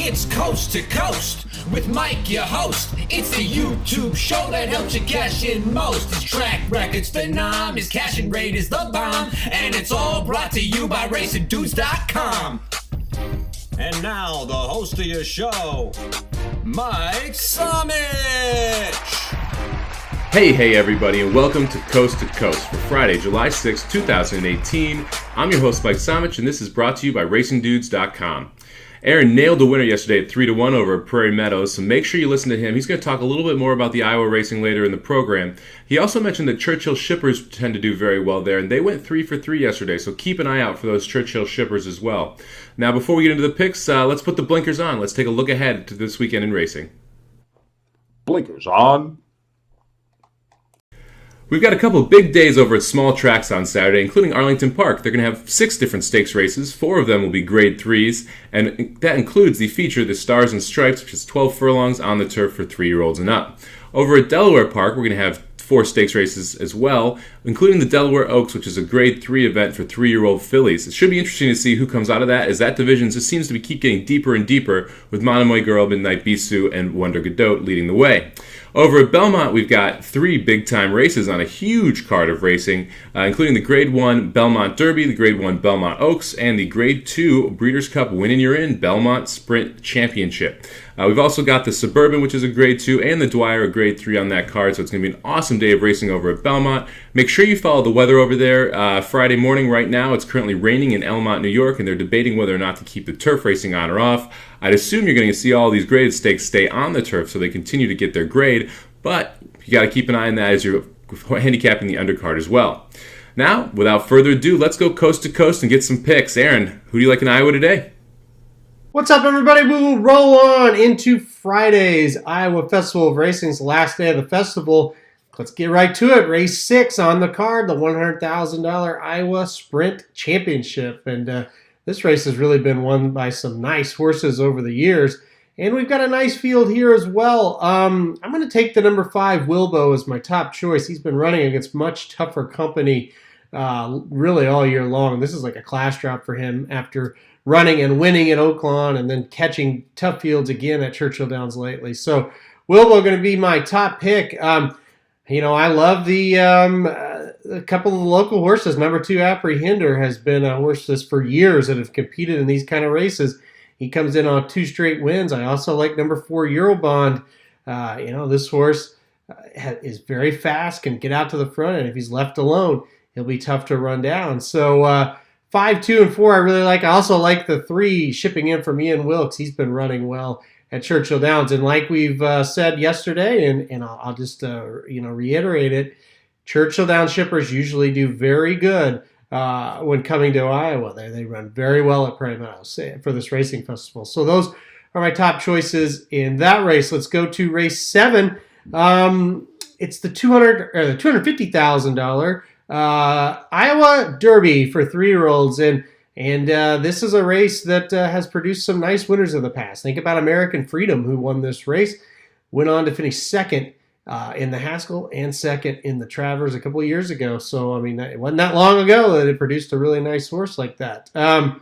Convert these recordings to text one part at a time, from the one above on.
It's Coast to Coast with Mike, your host. It's the YouTube show that helps you cash in most. His track record's phenom, his cashing rate is the bomb, and it's all brought to you by RacingDudes.com. And now, the host of your show, Mike Somich. Hey everybody, and welcome to Coast for Friday, July 6, 2018. I'm your host, Mike Somich, and this is brought to you by RacingDudes.com. Aaron nailed the winner yesterday at 3-1 over at Prairie Meadows, so make sure you listen to him. He's going to talk a little bit more about the Iowa racing later in the program. He also mentioned that Churchill shippers tend to do very well there, and they went 3 for 3 yesterday, so keep an eye out for those Churchill shippers as well. Now, before we get into the picks, let's put the blinkers on. Let's take a look ahead to this weekend in racing. Blinkers on. We've got a couple of big days over at small tracks on Saturday, including Arlington Park. They're going to have 6 different stakes races. 4 of them will be Grade 3s, and that includes the feature, the Stars and Stripes, which is 12 furlongs on the turf for 3-year-olds and up. Over at Delaware Park, we're going to have 4 stakes races as well, including the Delaware Oaks, which is a Grade 3 event for 3-year-old fillies. It should be interesting to see who comes out of that, as that division just seems to keep getting deeper and deeper, with Monomoy Girl, Midnight Bisou, and Wonder Godot leading the way. Over at Belmont, we've got 3 big-time races on a huge card of racing, including the Grade 1 Belmont Derby, the Grade 1 Belmont Oaks, and the Grade 2 Breeders' Cup Win You're In Belmont Sprint Championship. We've also got the Suburban, which is a Grade 2, and the Dwyer, a Grade 3 on that card, so it's going to be an awesome day of racing over at Belmont. Make sure you follow the weather over there. Friday morning right now, it's currently raining in Elmont, New York, and they're debating whether or not to keep the turf racing on or off. I'd assume you're going to see all these graded stakes stay on the turf so they continue to get their grade, but you got to keep an eye on that as you're handicapping the undercard as well. Now, without further ado, let's go coast to coast and get some picks. Aaron, who do you like in Iowa today? What's up, everybody? We will roll on into Friday's Iowa Festival of Racing's last day of the festival. Let's get right to it. Race 6 on the card, the $100,000 Iowa Sprint Championship. And this race has really been won by some nice horses over the years. And we've got a nice field here as well. I'm going to take the number 5, Wilbo, as my top choice. He's been running against much tougher company really all year long. This is like a class drop for him after running and winning at Oaklawn and then catching tough fields again at Churchill Downs lately. So Wilbo going to be my top pick. I love a couple of local horses. Number 2, Apprehender, has been a horse for years that have competed in these kind of races. He comes in on 2 straight wins. I also like number 4, Eurobond. This horse is very fast, can get out to the front, and if he's left alone, he'll be tough to run down. So 5, 2, and 4 I really like. I also like the 3 shipping in from Ian Wilkes. He's been running well at Churchill Downs. And like we've said yesterday, and I'll just reiterate it, Churchill Downs shippers usually do very good when coming to Iowa. They run very well at Prairie Meadows for this racing festival. So those are my top choices in that race. Let's go to race 7. It's the $250,000 Iowa Derby for 3-year-olds, and this is a race that has produced some nice winners in the past. Think about American Freedom, who won this race, went on to finish second in the Haskell and second in the Travers a couple of years ago. So, it wasn't that long ago that it produced a really nice horse like that. I'm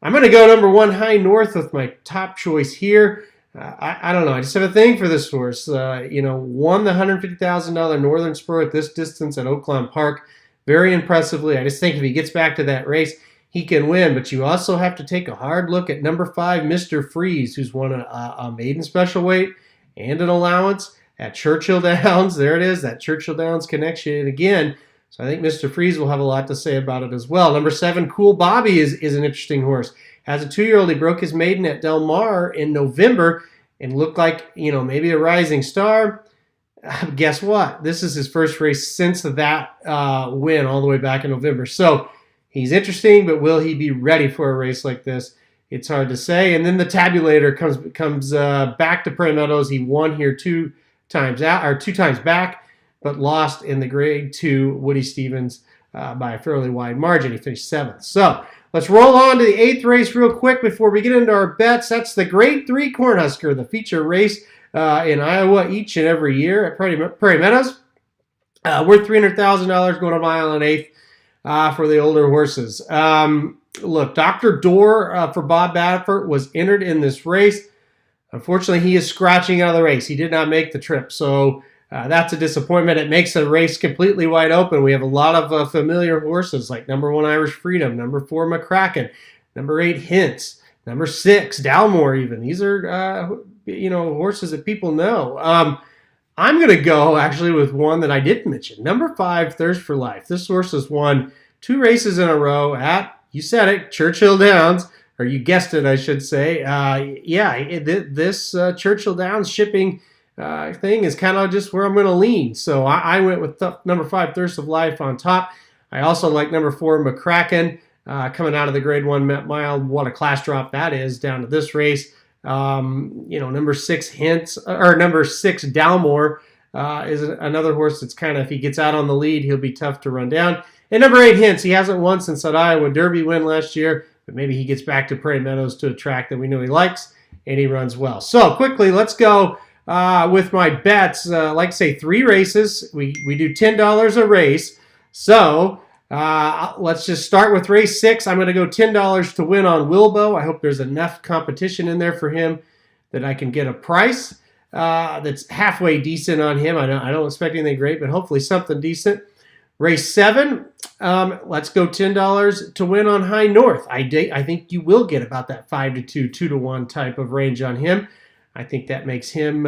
going to go number 1, High North, with my top choice here. I don't know. I just have a thing for this horse. Won the $150,000 Northern Spur at this distance at Oaklawn Park very impressively. I just think if he gets back to that race, he can win. But you also have to take a hard look at number 5, Mr. Freeze, who's won a maiden special weight and an allowance at Churchill Downs. There it is, that Churchill Downs connection again. So I think Mr. Freeze will have a lot to say about it as well. Number 7, Cool Bobby, is an interesting horse. As a 2-year-old, he broke his maiden at Del Mar in November and looked like, maybe a rising star. Guess what? This is his first race since that win all the way back in November. So he's interesting, but will he be ready for a race like this? It's hard to say. And then the Tabulator comes back to Prairie Meadows. He won here 2 times back, but lost in the Grade 2 Woody Stevens by a fairly wide margin. He finished 7th. So let's roll on to the 8th race real quick before we get into our bets. That's the Grade 3 Cornhusker, the feature race in Iowa each and every year at Prairie Meadows. Worth $300,000, going a mile and 1/8 for the older horses. Look, Dr. Door for Bob Badford was entered in this race. Unfortunately, he is scratching out of the race. He did not make the trip, so that's a disappointment. It makes the race completely wide open. We have a lot of familiar horses like number 1 Irish Freedom, number 4 McCracken, number 8 Hints, number 6 Dalmore. Even these are horses that people know. I'm going to go actually with one that I didn't mention, number 5 Thirst for Life. This horse has won 2 races in a row at, you said it, Churchill Downs. Or you guessed it, I should say. This Churchill Downs shipping thing is kind of just where I'm going to lean. So I went with number 5, Thirst of Life on top. I also like number 4, McCracken, coming out of the Grade 1 Met Mile. What a class drop that is down to this race. Number 6, Hints, or number 6, Dalmore, is another horse that's kind of, if he gets out on the lead, he'll be tough to run down. And number 8, Hints, he hasn't won since that Iowa Derby win last year. But maybe he gets back to Prairie Meadows to a track that we know he likes, and he runs well. So quickly, let's go with my bets. Like I say, 3 races. We do $10 a race. So let's just start with race 6. I'm going to go $10 to win on Wilbo. I hope there's enough competition in there for him that I can get a price that's halfway decent on him. I don't expect anything great, but hopefully something decent. Race 7, let's go $10 to win on High North. I think you will get about that 5-2, 2-1 type of range on him. I think that makes him,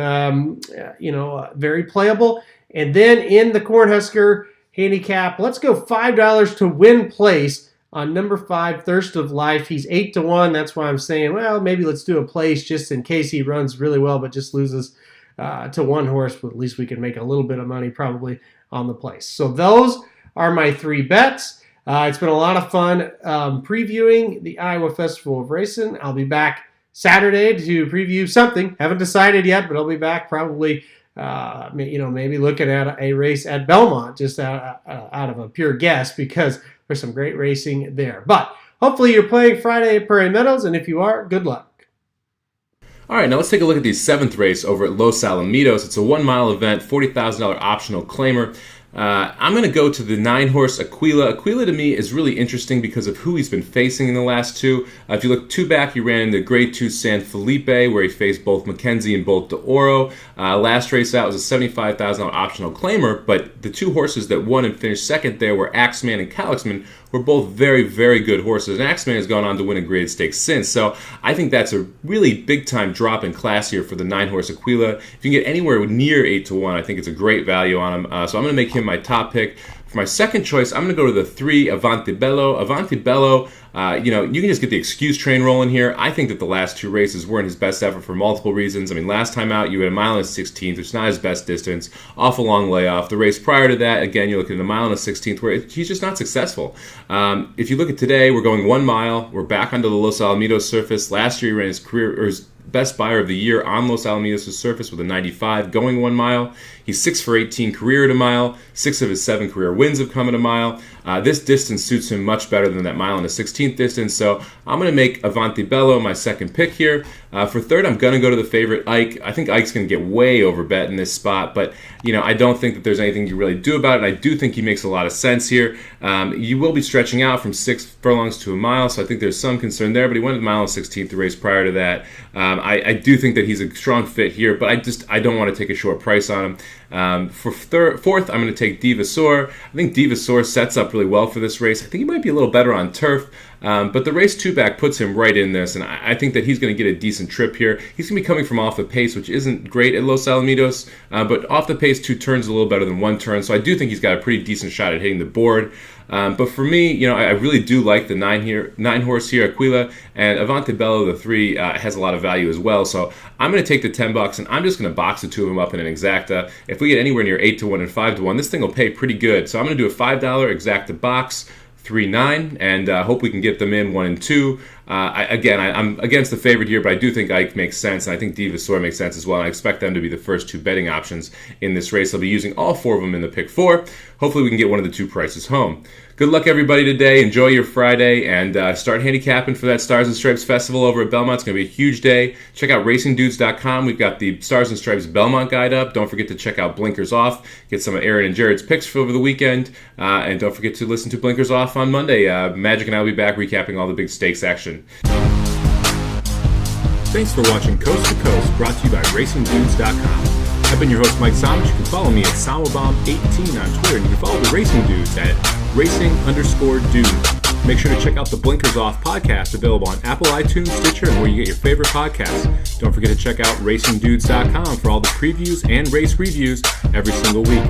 very playable. And then in the Cornhusker handicap, let's go $5 to win place on number 5, Thirst of Life. He's 8-1. That's why I'm saying, well, maybe let's do a place just in case he runs really well but just loses to one horse. But at least we can make a little bit of money probably on the place. So those are my 3 bets. It's been a lot of fun previewing the Iowa Festival of Racing. I'll be back Saturday to preview something. Haven't decided yet, but I'll be back probably, maybe looking at a race at Belmont, just out of a pure guess, because there's some great racing there. But hopefully you're playing Friday at Prairie Meadows, and if you are, good luck. All right, now let's take a look at the 7th race over at Los Alamitos. It's a 1-mile event, $40,000 optional claimer. I'm going to go to the 9-horse Aquila. Aquila to me is really interesting because of who he's been facing in the last 2. If you look 2 back, he ran in the Grade 2 San Felipe, where he faced both McKenzie and Bolt d'Oro. Last race out was a $75,000 optional claimer, but the 2 horses that won and finished second there were Axeman and Calixman, were both very, very good horses. And Axeman has gone on to win a graded stakes since. So I think that's a really big-time drop in class here for the 9-horse Aquila. If you can get anywhere near 8-1, I think it's a great value on him. So I'm going to make him my top pick. For my second choice, I'm going to go to the 3, Avanti Bello. Avanti Bello, you can just get the excuse train rolling here. I think that the last 2 races weren't his best effort for multiple reasons. I mean, last time out, you had a 1.16 miles, which is not his best distance, awful long layoff. The race prior to that, again, you're looking at a 1.16 miles, where he's just not successful. If you look at today, we're going 1 mile. We're back onto the Los Alamitos surface. Last year, he ran his best buyer of the year on Los Alamitos' surface with a 95 going 1 mile. He's 6 for 18 career at a mile. 6 of his 7 career wins have come at a mile. This distance suits him much better than that 1.16 distance, so I'm going to make Avanti Bello my second pick here. For third, I'm going to go to the favorite, Ike. I think Ike's going to get way overbet in this spot, but I don't think that there's anything you really do about it, and I do think he makes a lot of sense here. You will be stretching out from 6 furlongs to a mile, so I think there's some concern there, but he went a 1.16 the race prior to that. I do think that he's a strong fit here, but I don't want to take a short price on him. For fourth, I'm going to take Divasaur. I think Divasaur sets up really well for this race. I think he might be a little better on turf, but the race 2 back puts him right in this, and I think that he's going to get a decent trip here. He's going to be coming from off the pace, which isn't great at Los Alamitos, but off the pace 2 turns a little better than 1 turn, so I do think he's got a pretty decent shot at hitting the board. But for me, I really do like the 9-horse here, Aquila, and Avanti Bello, the 3, has a lot of value as well. So I'm going to take the $10, and I'm just going to box the 2 of them up in an exacta. If we get anywhere near 8-1 and 5-1, this thing will pay pretty good. So I'm going to do a $5 exacta box, 3-9, and hope we can get them in 1 and 2. I'm against the favorite here, but I do think Ike makes sense, and I think Divasaur makes sense as well. And I expect them to be the first 2 betting options in this race. I'll be using all 4 of them in the pick 4. Hopefully we can get one of the 2 prices home. Good luck, everybody, today. Enjoy your Friday, and start handicapping for that Stars and Stripes Festival over at Belmont. It's going to be a huge day. Check out racingdudes.com. We've got the Stars and Stripes Belmont guide up. Don't forget to check out Blinkers Off. Get some of Aaron and Jared's picks for over the weekend. And don't forget to listen to Blinkers Off on Monday. Magic and I will be back recapping all the big stakes action. Thanks for watching Coast to Coast, brought to you by RacingDudes.com. I've been your host, Mike Somich. You can follow me at Samobomb18 on Twitter, and you can follow the Racing Dudes at Racing_Dudes. Make sure to check out the Blinkers Off podcast, available on Apple, iTunes, Stitcher, and where you get your favorite podcasts. Don't forget to check out RacingDudes.com for all the previews and race reviews every single week.